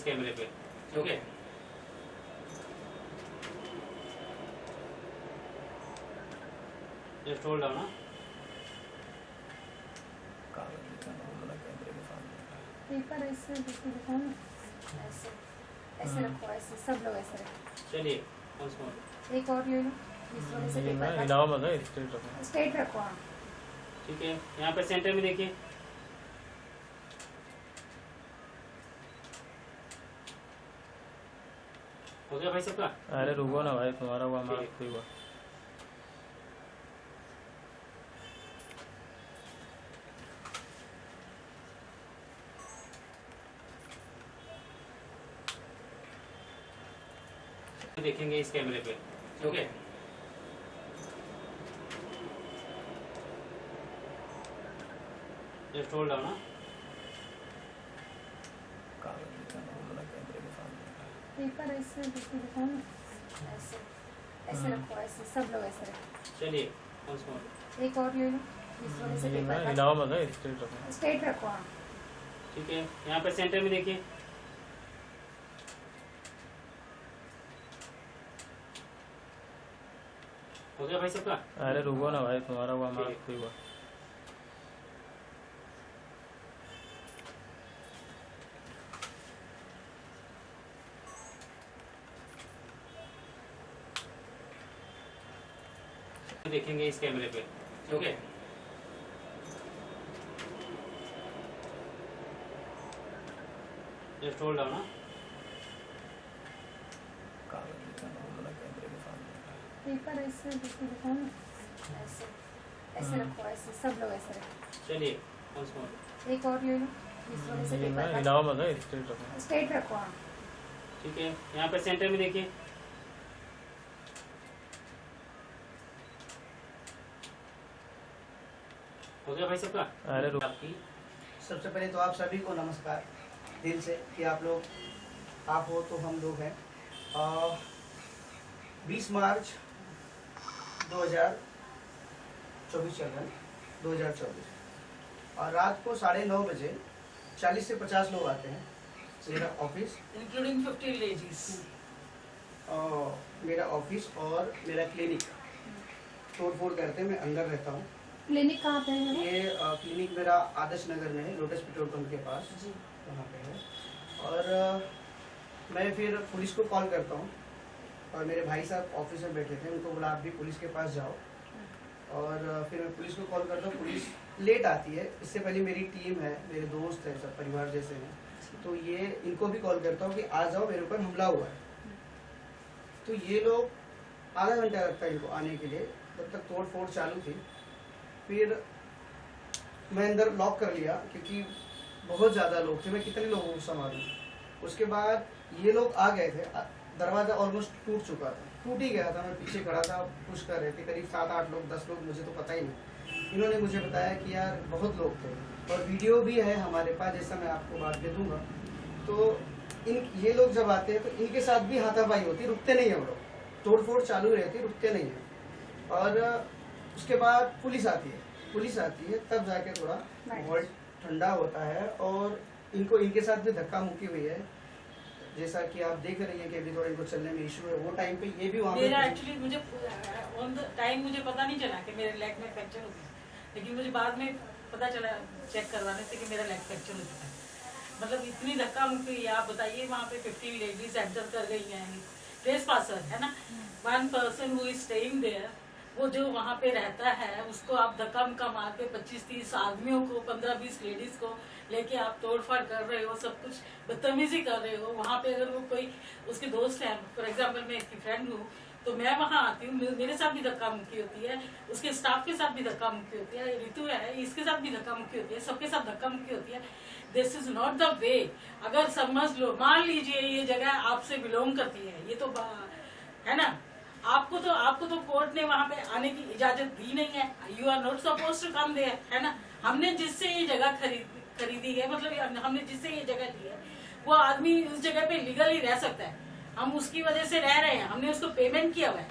इस कैमरे पे। Okay, just hold down. Paper ऐसे दिखाओ ना, ऐसे ऐसे रखो, ऐसे सब लोग ऐसे रखो। चलिए once more। एक और ले लो, इस वाले से पेपर हिलाओ मत, स्ट्रेट रखो। स्ट्रेट रखो। हाँ, ठीक है, यहाँ पे सेंटर में देखिए। हो गया भाई सबका? अरे रुको ना भाई, तुम्हारा हुआ हमारा कोई हुआ। देखेंगे इस कैमरे पे। Okay, just hold down. Paper ऐसे दिखाओ ना, ऐसे ऐसे रखो, ऐसे सब लोग ऐसे रखो। चलिए once more। एक और ले लो, इस वाले से पेपर हिलाओ मत, स्ट्रेट रखो। स्ट्रेट रखो। हाँ, ठीक है, यहाँ पे सेंटर में देखिए। हो गया भाई सबका? अरे रुको ना भाई, तुम्हारा हुआ हमारा कोई हुआ। देखेंगे इस कैमरे पे। Okay, just hold down. Paper ऐसे दिखाओ ना, ऐसे ऐसे रखो, ऐसे सब लोग ऐसे रखो। चलिए once more। एक और ले लो, इस वाले से पेपर हिलाओ मत, स्ट्रेट रखो। स्ट्रेट रखो। हाँ, ठीक है, यहाँ पे सेंटर में देखिए। हो गया भाई सबका? अरे रुको। आपकी सबसे पहले तो आप सभी को नमस्कार दिल से कि आप लोग आप हो तो हम लोग हैं। 20 मार्च 2024 चल रहा है, 2024 और रात को 9:30 बजे 40 से 50 लोग आते हैं मेरा ऑफिस, इंक्लूडिंग 50 लेडीज। मेरा ऑफिस और मेरा क्लिनिक तोड़ फोड़ करते हैं। मैं अंदर रहता हूँ। क्लिनिक कहाँ पे है? ये क्लिनिक मेरा आदर्श नगर में है, लोटस पेट्रोल पंप के पास जी। वहाँ पे है। और मैं फिर पुलिस को कॉल करता हूँ और मेरे भाई साहब ऑफिस में बैठे थे, उनको बोला आप भी पुलिस के पास जाओ। और फिर मैं पुलिस को कॉल करता हूँ, पुलिस लेट आती है। इससे पहले मेरी टीम है, मेरे दोस्त हैं, सब परिवार जैसे हैं, तो ये इनको भी कॉल करता हूँ कि आ जाओ, मेरे ऊपर हमला हुआ है। तो ये लोग आधा घंटा लगता है इनको आने के लिए, तब तक तोड़ फोड़ चालू थी। फिर मैं अंदर लॉक कर लिया क्योंकि बहुत ज़्यादा लोग थे, मैं कितने लोगों को संभालूं। उसके बाद ये लोग आ गए थे, दरवाज़ा ऑलमोस्ट टूट चुका था, टूट ही गया था। मैं पीछे खड़ा था, पुश कर रहे थे करीब 7-8 लोग, 10 लोग, मुझे तो पता ही नहीं। इन्होंने मुझे बताया कि यार बहुत लोग थे और वीडियो भी है हमारे पास, जैसा मैं आपको बाद में दूंगा। तो ये लोग जब आते हैं तो इनके साथ भी हाथापाई होती, रुकते नहीं है वो लोग, तोड़ फोड़ चालू रहती, रुकते नहीं है। और उसके बाद पुलिस आती है, तब जाके थोड़ा माहौल ठंडा होता है। और इनके साथ भी धक्का मुक्की हुई है, जैसा कि आप देख रही हैं कि अभी थोड़ा इनको चलने में इशू है। वो टाइम पे ये भी वहाँ मेरा एक्चुअली मुझे ऑन द टाइम मुझे पता नहीं चला कि मेरे लेग में फ्रैक्चर हो गया, लेकिन मुझे बाद में पता चला चेक करवाने से कि मेरा लेग फ्रैक्चर हो चुका है। मतलब इतनी धक्का मुक्की, आप बताइए वहाँ पे 50 लेडीज एंटर कर गई हैं, ट्रेस पासर है ना, 1 person who is staying there, वो जो वहाँ पे रहता है उसको आप धक्का मुक्का मार के 25-30 आदमियों को, 15-20 लेडीज को लेके आप तोड़फाड़ कर रहे हो, सब कुछ बदतमीजी कर रहे हो। वहाँ पे अगर वो कोई उसके दोस्त है, फॉर एग्जाम्पल मैं इसकी फ्रेंड हूँ, तो मैं वहाँ आती हूँ, मेरे साथ भी धक्का मुक्की होती है, उसके स्टाफ के साथ भी धक्का मुक्की होती है, ऋतु है इसके साथ भी धक्का मुक्की होती है, सबके साथ धक्का मुक्की होती है। This is not the way. अगर समझ लो, मान लीजिए ये जगह आपसे बिलोंग करती है, ये तो है ना, आपको तो कोर्ट ने वहाँ पे आने की इजाजत दी नहीं है, you are not suppose to come there, है ना। हमने जिससे ये जगह खरीदी है, मतलब हमने जिससे ये जगह ली है, वो आदमी उस जगह पे लीगली रह सकता है, हम उसकी वजह से रह रहे हैं, हमने उसको पेमेंट किया हुआ है।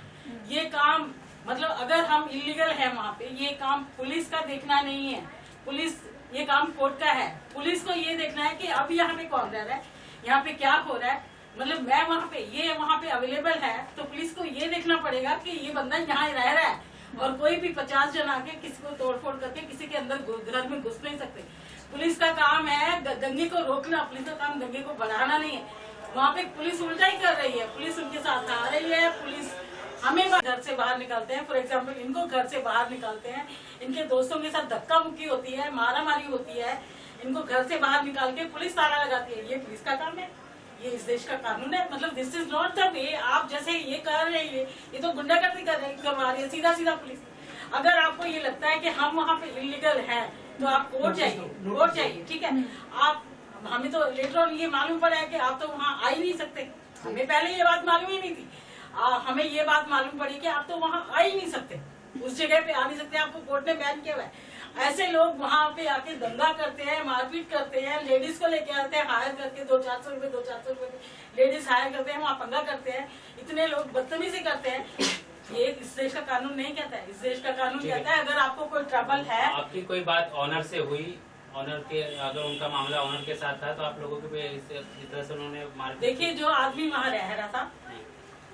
ये काम मतलब अगर हम इलीगल है वहाँ पे, ये काम पुलिस का देखना नहीं है, पुलिस ये काम कोर्ट का है। पुलिस को ये देखना है कि अब यहाँ पे कौन रह रहा है, यहाँ पे क्या हो रहा है। मतलब मैं वहाँ पे अवेलेबल है तो पुलिस को ये देखना पड़ेगा कि ये बंदा यहाँ रह रहा है, और कोई भी 50 जन आके किसी को तोड़फोड़ करके किसी के अंदर घर में घुस नहीं सकते। पुलिस का काम है दंगे को रोकना, पुलिस का काम दंगे को बढ़ाना नहीं है। वहाँ पे पुलिस उल्टा ही कर रही है, पुलिस उनके साथ आ रही है। पुलिस हमें घर से बाहर निकालते हैं, फॉर एग्जाम्पल इनको घर से बाहर निकालते हैं, इनके दोस्तों के साथ धक्का मुक्की होती है, मारा मारी होती है, इनको घर से बाहर निकाल के पुलिस ताला लगाती है। ये पुलिस का काम है, ये इस देश का कानून है। मतलब this is not the way. आप जैसे ये कर रहे हैं, ये तो गुंडागर्दी करवा रही है सीधा सीधा पुलिस। अगर आपको ये लगता है कि हम वहाँ पे इलीगल हैं तो आप कोर्ट जाइए, ठीक है। आप हमें तो लेटर ऑन ये मालूम पड़ा है कि आप तो वहाँ आ ही नहीं सकते। हमें पहले ये बात मालूम ही नहीं थी। हमें ये बात मालूम पड़ी कि आप तो वहाँ आ ही नहीं सकते, उस जगह पे आ नहीं सकते, आपको कोर्ट ने बैन किया हुआ है। ऐसे लोग वहाँ पे आके दंगा करते हैं, मारपीट करते हैं, लेडीज को लेके आते हैं हायर करके 200-400 रुपए लेडीज हायर करते हैं, वहाँ पंगा करते हैं। इतने लोग बदतमीजी करते हैं। ये इस देश का कानून नहीं कहता है। इस देश का कानून कहता है अगर आपको कोई ट्रबल है। आपकी कोई बात ऑनर से हुई, ऑनर के अगर उनका मामला ऑनर के साथ था तो आप लोगों के इस तरह से उन्होंने मार। देखिए जो आदमी वहाँ रह रहा था,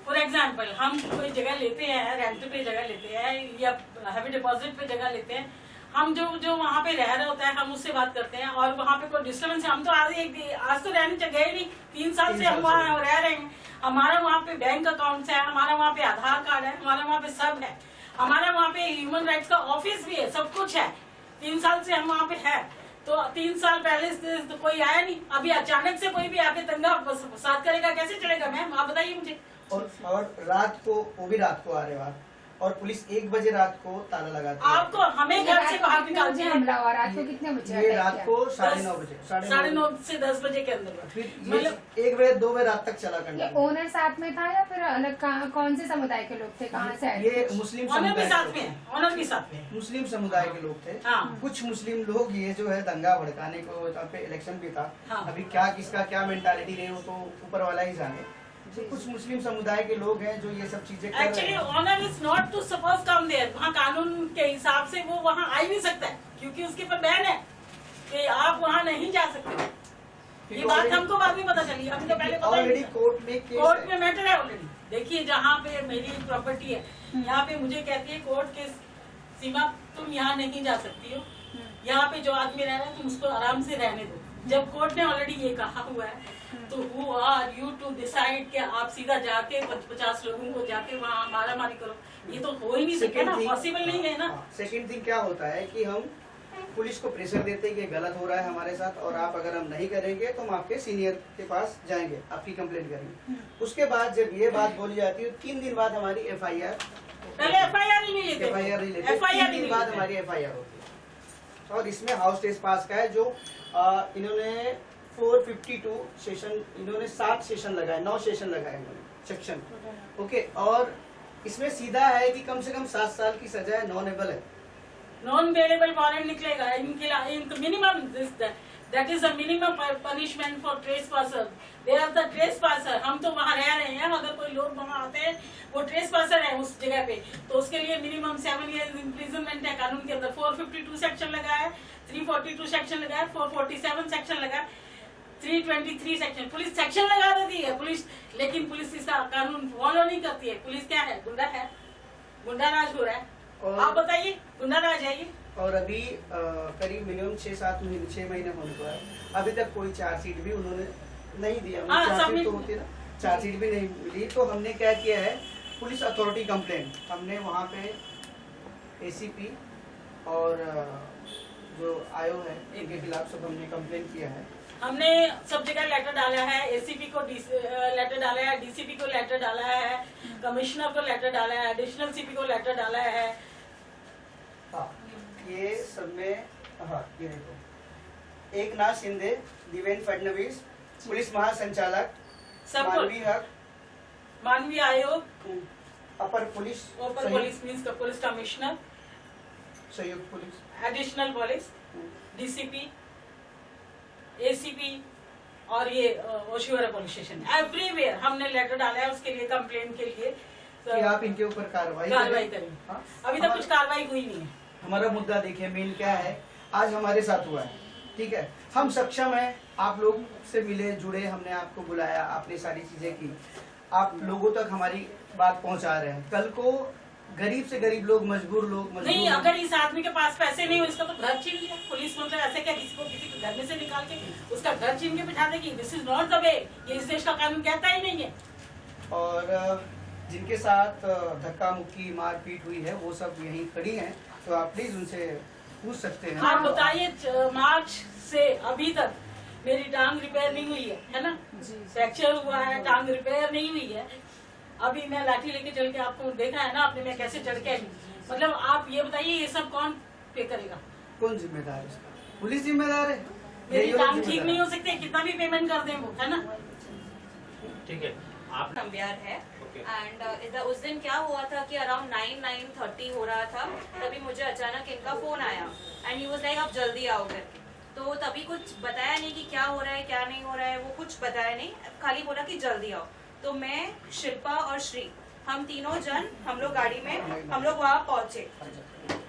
फॉर एग्जाम्पल हम कोई जगह लेते हैं, रेंट पे जगह लेते हैं या हैवी डिपॉजिट पे जगह लेते हैं, हम जो वहाँ पे रह रहा होता है हम उससे बात करते हैं, और वहाँ पे कोई डिस्टर्बेंस है। हम तो आज तो रहने गए नहीं, 3 साल से हम वहाँ रह रहे हैं। हमारा वहाँ पे बैंक अकाउंट है, हमारा वहाँ पे आधार कार्ड है, हमारा वहाँ पे सब है, हमारा वहाँ पे ह्यूमन राइट्स का ऑफिस भी है, सब कुछ है। 3 साल से हम वहाँ पे है। तो 3 साल पहले तो कोई आया नहीं, अभी अचानक से कोई भी आके दंगा फसाद करेगा, कैसे चलेगा मैम आप बताइए मुझे। और रात को, वो भी रात को आ रहे हो आप, और पुलिस 1 बजे रात को ताला लगाती है। आपको हमें घर से बाहर निकालते हैं। हमला हुआ रात को कितने बजे? ये रात को 9:30 बजे, 9:30 से 10 बजे के अंदर। फिर ये 1 बजे 2 बजे रात तक चला करना। ये ओनर साथ में था या फिर अलग कौन से समुदाय के लोग थे, कहाँ से आए? ये मुस्लिम ऑनर भी समुदाय साथ में है, ऑनर भी साथ में है। मुस्लिम समुदाय के लोग थे। हाँ। कुछ मुस्लिम लोग ये जो है दंगा भड़काने को, यहाँ पे इलेक्शन भी था। हाँ। अभी क्या किसका क्या मेंटालिटी रही वो तो ऊपर वाला ही जाने। तो कुछ मुस्लिम समुदाय के लोग हैं जो ये सब चीजें कर रहे एक्चुअली हैं। Honour is not to suppose come there. वहाँ कानून के हिसाब से वो वहाँ आ ही नहीं सकता है, क्योंकि उसके ऊपर बैन है कि आप वहाँ नहीं जा सकते। ये बात हमको बाद में पता चली, अभी तो पहले पता ऑलरेडी नहीं था। कोर्ट में केस कोर्ट है। में मैटर है ऑलरेडी। देखिए जहाँ पे मेरी प्रॉपर्टी है, यहाँ पे मुझे कहती है कोर्ट के सीमा तुम यहाँ नहीं जा सकती हो, यहाँ पे जो आदमी रह रहा है तुम उसको आराम से रहने दो। जब कोर्ट ने ऑलरेडी ये कहा हुआ है तो who are you to decide कि आप सीधा जाके 50 लोगों को जाके वहाँ मारा मारी करो। ये तो हो ही नहीं सकता ना, पॉसिबल नहीं है ना। सेकंड थिंग क्या होता है कि हम पुलिस को प्रेशर देते हैं कि गलत हो रहा है हमारे साथ, और आप अगर हम नहीं करेंगे तो हम आपके सीनियर के पास जाएंगे, आपकी कंप्लेंट करेंगे। उसके बाद जब ये बात बोली जाती है 3 दिन बाद हमारी FIR, पहले FIR ही नहीं लेते, FIR नहीं लेते, FIR 3 दिन बाद हमारी FIR होती है। और इसमें हाउस टेस्ट पास का है जो इन्होंने 452 सेशन, इन्होंने 7 सेशन लगाए, 9 सेशन लगाए इन्होंने सेक्शन। ओके, और इसमें सीधा है कि कम से कम 7 साल की सजा है, नॉन एबल है, नॉन वेलेबल वारंट निकलेगा इनके minimum. That is the minimum punishment for trespasser. They are the trespasser. हम तो वहाँ रह रहे हैं, अगर कोई लोग वहाँ आते हैं वो ट्रेसपासर है उस जगह पे, तो उसके लिए मिनिमम 7 ईयर इम्प्रिजनमेंट है कानून के अंदर। 452 सेक्शन लगा है, 342 सेक्शन लगा है, 447 सेक्शन लगा है, 323 सेक्शन। पुलिस सेक्शन लगा देती है पुलिस, लेकिन पुलिस इसका कानून फॉलो नहीं करती है। पुलिस क्या है? गुंडा है, गुंडा राज हो रहा है। आप बताइए, गुंडा राज है ये। और अभी करीब मिनिमम 6 महीने होने को है, अभी तक कोई चार्जशीट भी उन्होंने नहीं दिया। हाँ, चार्जशीट तो होती है ना, चार्जशीट भी नहीं मिली। तो हमने क्या किया है, पुलिस अथॉरिटी कंप्लेंट, हमने वहाँ पे ACP और जो आयो है इनके खिलाफ सब हमने कंप्लेंट किया है। हमने सब जगह लेटर डाला है, ACP को लेटर डाला है, DCP को लेटर डाला है, कमिश्नर को लेटर डाला है, एडिशनल CP को लेटर डाला है। हाँ, ये सब में, हाँ ये देखो, एकनाथ शिंदे, देवेंद्र फडणवीस, पुलिस महासंचालक, सबको मानवीय हक, मानवीय आयोग, अपर पुलिस, ओपर पुलिस मीन्स का पुलिस कमिश्नर, संयुक्त police, additional police, DCP, ACP और ये ओशिवरा पुलिस स्टेशन, एवरीवेयर हमने लेटर डाला है उसके लिए, कंप्लेंट के लिए कि आप इनके ऊपर कार्रवाई करें। हाँ? अभी तक कुछ कार्रवाई हुई नहीं है। हमारा मुद्दा देखिए मेन क्या है, आज हमारे साथ हुआ है, ठीक है, हम सक्षम हैं, आप लोग से मिले जुड़े, हमने आपको बुलाया, आपने सारी चीजें की, आप लोगों तक हमारी बात पहुंचा रहे हैं। कल को गरीब से गरीब लोग, मजबूर लोग, नहीं, मजबूर अगर इस आदमी के पास पैसे नहीं हो, इसका तो घर छीन लिया पुलिस। मतलब ऐसे क्या किसी को किसी के घर में से निकाल के उसका घर छीन के बिठा देगी? This is not the way, ये इस देश का कानून कहता ही नहीं है। और जिनके साथ धक्का मुक्की मारपीट हुई है वो सब यहीं खड़ी हैं, तो आप प्लीज उनसे पूछ सकते हैं। आप बताइए, मार्च से अभी तक मेरी टांग रिपेयर नहीं हुई है ना? फ्रैक्चर हुआ है, टांग रिपेयर नहीं हुई है। अभी मैं लाठी लेके चल के, आपको देखा है ना आपने, मैं कैसे चढ़ के आई। मतलब आप ये बताइए, ये सब कौन पे करेगा? कौन जिम्मेदार है इसका? पुलिस जिम्मेदार है। मेरी ये लोग टांग ठीक जिम्मेदार नहीं हो सकती, कितना भी पेमेंट कर दें वो, है ना? ठीक है, आप नंबर है। Okay. एंड उस दिन क्या हुआ था कि अराउंड 9-9:30 हो रहा था, तभी मुझे अचानक इनका फोन आया एंड ही वाज लाइक आप जल्दी आओ करके। तो तभी कुछ बताया नहीं कि क्या हो रहा है क्या नहीं हो रहा है, वो कुछ बताया नहीं, खाली बोला कि जल्दी आओ। तो मैं, शिल्पा और श्री, हम तीनों जन, हम लोग गाड़ी में, हम लोग वहाँ पहुंचे।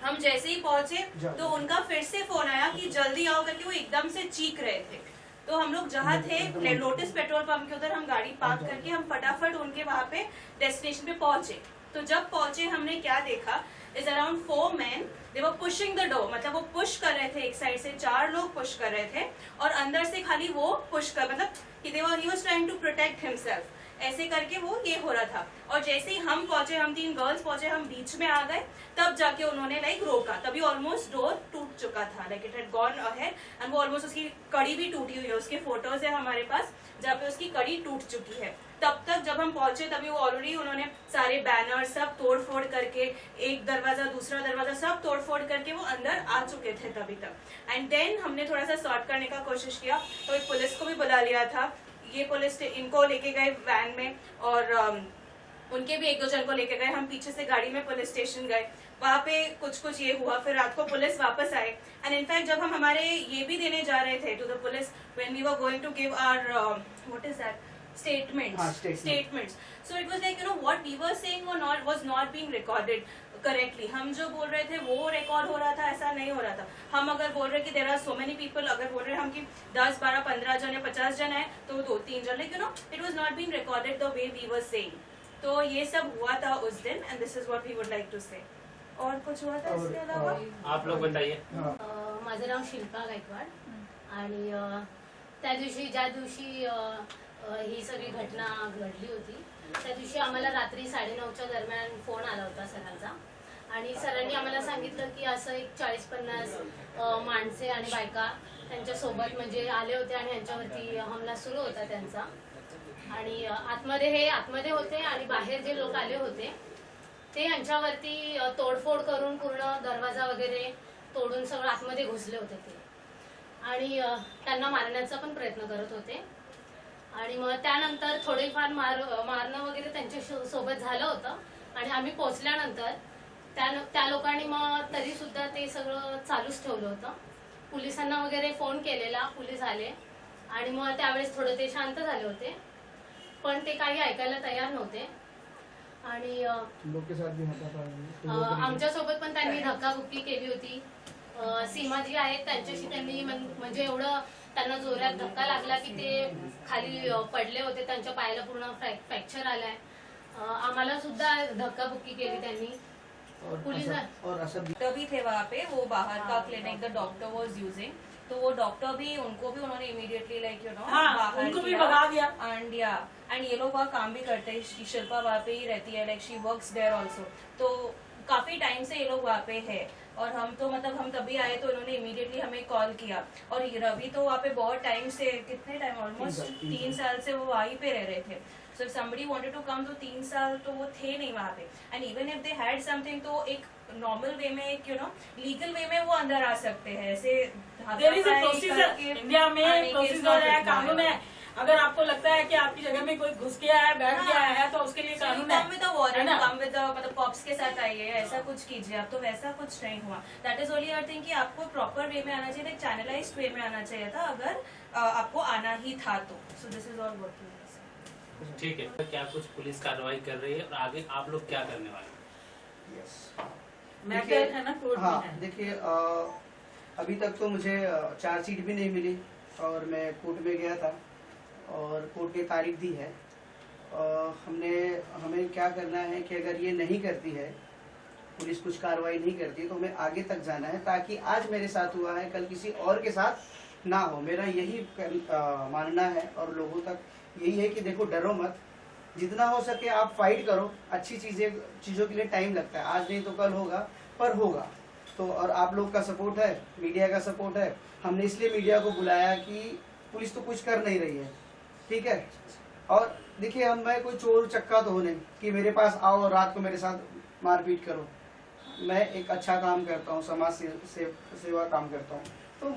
हम जैसे ही पहुंचे तो उनका फिर से फोन आया कि जल्दी आओ करके। वो एकदम से चीख रहे थे। तो हम लोग जहाँ थे लोटस पेट्रोल पंप के उधर, हम गाड़ी पार्क करके हम फटाफट उनके वहाँ पे डेस्टिनेशन पे पहुंचे। तो जब पहुंचे हमने क्या देखा, is around 4 men, they were pushing the door. मतलब वो पुश कर रहे थे, एक साइड से 4 लोग पुश कर रहे थे और अंदर से खाली वो पुश कर, मतलब he was trying to protect himself, ऐसे करके वो ये हो रहा था। और जैसे ही हम पहुंचे, हम 3 गर्ल्स पहुंचे, हम बीच में आ गए, तब जाके उन्होंने लाइक रोका। तभी ऑलमोस्ट डोर टूट चुका था, like it had gone ahead and वो ऑलमोस्ट, उसकी कड़ी भी टूटी हुई है। उसके फोटोज है हमारे पास जहाँ पे उसकी कड़ी टूट चुकी है। तब तक जब हम पहुंचे तभी वो ऑलरेडी उन्होंने सारे बैनर सब तोड़ फोड़ करके, एक दरवाजा दूसरा दरवाजा सब तोड़ फोड़ करके वो अंदर आ चुके थे तभी तक। एंड देन हमने थोड़ा सा सॉर्ट करने का कोशिश किया, तो एक पुलिस को भी बुला लिया था। ये पुलिस इनको लेके गए वैन में और उनके भी 1-2 जन को लेके गए। हम पीछे से गाड़ी में पुलिस स्टेशन गए, वहाँ पे कुछ ये हुआ। फिर रात को पुलिस वापस आए एंड इनफैक्ट जब हम हमारे ये भी देने जा रहे थे to the police, when we were going to give our what is that statements, so it was like, you know, what we were saying was not being recorded correctly. हम जो बोल रहे थे वो रिकॉर्ड हो रहा था, ऐसा नहीं हो रहा था। हम अगर बोल रहे कि there are so many people, अगर बोल रहे हम कि 10, 12, 15 जन या 50 जन है तो 2-3 जन, like, you know, it was not being recorded the way we were saying. तो ये सब हुआ था उस दिन and this is what we would like to say. और कुछ हुआ था इसके अलावा? आप लोग बताइए। माझं नाव शिल्पा गायकवाड आणि त्या दिवशी ज्या दिवशी ही सगळी घटना घडली होती त्या दिवशी आम्हाला रात्री 9:30च्या दरम्यान फोन आला होता सरांचा आणि सरांनी आम्हाला सांगितलं की असं एक 40-50 माणसे आणि बायका त्यांच्यासोबत म्हणजे आले होते आणि यांच्यावरती हमला सुरू होता त्यांचा। आणि आतमध्ये होते आणि बाहेर जे लोक आले होते ते यांच्यावरती तोडफोड करून पूर्ण दरवाजा वगैरे तोडून सगळं आतमध्ये घुसले होते ते आणि त्यांना मारण्याचा पण प्रयत्न करत होते। आणि मग त्यानंतर थोडेफार मारणं वगैरे त्यांच्या सोबत झालं होतं आणि आम्ही पोहोचल्यानंतर त्या लोकांनी मग तरी सुद्धा ते सगळं चालूच ठेवलं होतं। पोलिसांना वगैरे फोन केलेला, पोलीस आले आणि मग त्यावेळेस थोडे ते शांत झाले होते, पण ते काही ऐकायला तयार नव्हते। आणि आमच्यासोबत पण त्यांनी धक्काबुक्की केली होती। सीमा जी आहेत त्यांच्याशी त्यांनी म्हणजे एवढं त्यांना जोरात धक्का लागला की ते खाली पडले होते, त्यांच्या पायाला पूर्ण फ्रॅक्चर आलाय। आम्हाला सुद्धा धक्काबुक्की केली त्यांनी। डॉक्टर भी थे वहाँ पे, वो बाहर का clinic the doctor was using, तो वो डॉक्टर भी उनको भी उन्होंने इमीडिएटली लाइक यू नो बाहर उनको भी भगा दिया। एंड ये लोग वहाँ काम भी करते हैं, शिल्पा वहाँ पे ही रहती है, like she works there also. तो काफी टाइम से ये लोग वहाँ पे है और हम तो मतलब हम तभी आए तो इन्होंने इमीडिएटली हमें कॉल किया। और रवि तो वहाँ पे बहुत टाइम से, कितने टाइम, ऑलमोस्ट 3 साल से वो वहीं पे रह रहे थे। So if somebody wanted to come तो 3 साल तो वो थे नहीं वहाँ पे। And even if they had something तो एक नॉर्मल वे में, एक यू नो लीगल वे में वो अंदर आ सकते हैं। ऐसे there is a procedure India में, प्रोसीजर है, कानून है। अगर आपको लगता है कि आपकी जगह में कोई घुस गया है, बैठ गया है, तो उसके लिए कानून है। Come with the warrant, come with मतलब पॉप्स के साथ आइए, ऐसा कुछ कीजिए। अब तो वैसा कुछ नहीं हुआ। दैट इज ओनली थिंग कि आपको प्रॉपर वे में आना चाहिए, चैनलाइज्ड वे में आना चाहिए था अगर आपको आना ही था तो। So this is all working. ठीक है, क्या कुछ पुलिस कार्रवाई कर रही है और आगे आप लोग क्या करने वाले हैं? मैटर है ना कोर्ट में है। देखिए अभी तक तो मुझे चार्जशीट भी नहीं मिली और मैं कोर्ट में गया था और कोर्ट ने तारीख दी है। हमें क्या करना है कि अगर ये नहीं करती है, पुलिस कुछ कार्रवाई नहीं करती, तो हमें आगे तक जाना है ताकि आज मेरे साथ हुआ है कल किसी और के साथ ना हो। मेरा यही मानना है और लोगों तक यही है कि देखो, डरो मत, जितना हो सके आप फाइट करो। अच्छी चीज़ों के लिए टाइम लगता है, आज नहीं तो कल होगा, पर होगा। तो और आप लोग का सपोर्ट है, मीडिया का सपोर्ट है। हमने इसलिए मीडिया को बुलाया कि पुलिस तो कुछ कर नहीं रही है, ठीक है। और देखिए, मैं कोई चोर चक्का तो हो नहीं कि मेरे पास आओ और रात को मेरे साथ मारपीट करो। मैं एक अच्छा काम करता हूँ, समाज सेवा काम करता हूँ। तो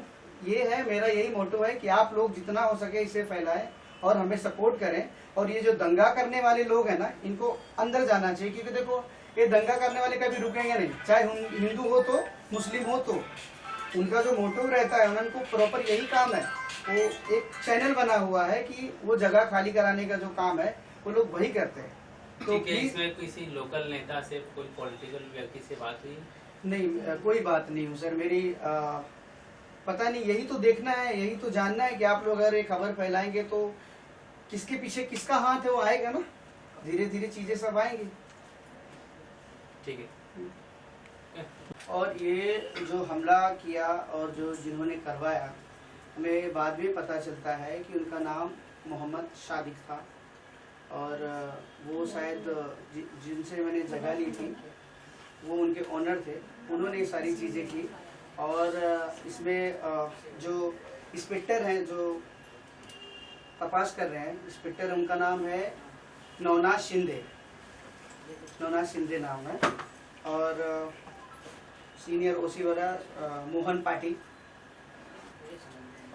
ये है, मेरा यही मोटो है कि आप लोग जितना हो सके इसे फैलाएं और हमें सपोर्ट करें। और ये जो दंगा करने वाले लोग हैं ना, इनको अंदर जाना चाहिए, क्योंकि देखो, ये दंगा करने वाले कभी रुकेंगे नहीं, चाहे हिंदू हो तो मुस्लिम हो तो। उनका जो मोटिव रहता है, उनको प्रॉपर यही काम है। वो एक चैनल बना हुआ है कि वो जगह खाली कराने का जो काम है वो लोग वही करते हैं। तो ठीक है, इसमें किसी लोकल नेता से, कोई पॉलिटिकल व्यक्ति से बात हुई? नहीं, कोई बात नहीं हुई सर मेरी। पता नहीं, यही तो देखना है, यही तो जानना है कि आप लोग अगर ये खबर फैलाएंगे तो किसके पीछे किसका हाथ है वो आएगा ना। धीरे धीरे चीजें सब आएंगी। ठीक है। और ये जो हमला किया और जो जिन्होंने करवाया, हमें बाद में पता चलता है कि उनका नाम मोहम्मद सादिक था और वो शायद जिनसे मैंने जगह ली थी वो उनके ओनर थे। उन्होंने ये सारी चीज़ें की। और इसमें जो इंस्पेक्टर हैं जो तपास कर रहे हैं, इंस्पेक्टर उनका नाम है नवनाथ शिंदे। नवनाथ शिंदे नाम है। और सीनियर ओसी वाला मोहन पाटिल।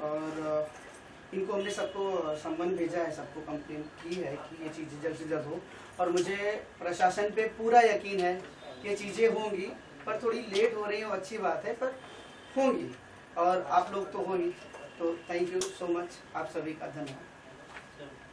और इनको हमने सबको संबंध भेजा है, सबको कंप्लेन की है कि ये चीज़ें जल्द से जल्द हो। और मुझे प्रशासन पे पूरा यकीन है कि ये चीज़ें होंगी, पर थोड़ी लेट हो रही है, वो अच्छी बात है, पर होंगी। और आप लोग तो होंगी। तो थैंक यू सो मच, आप सभी का धन्यवाद।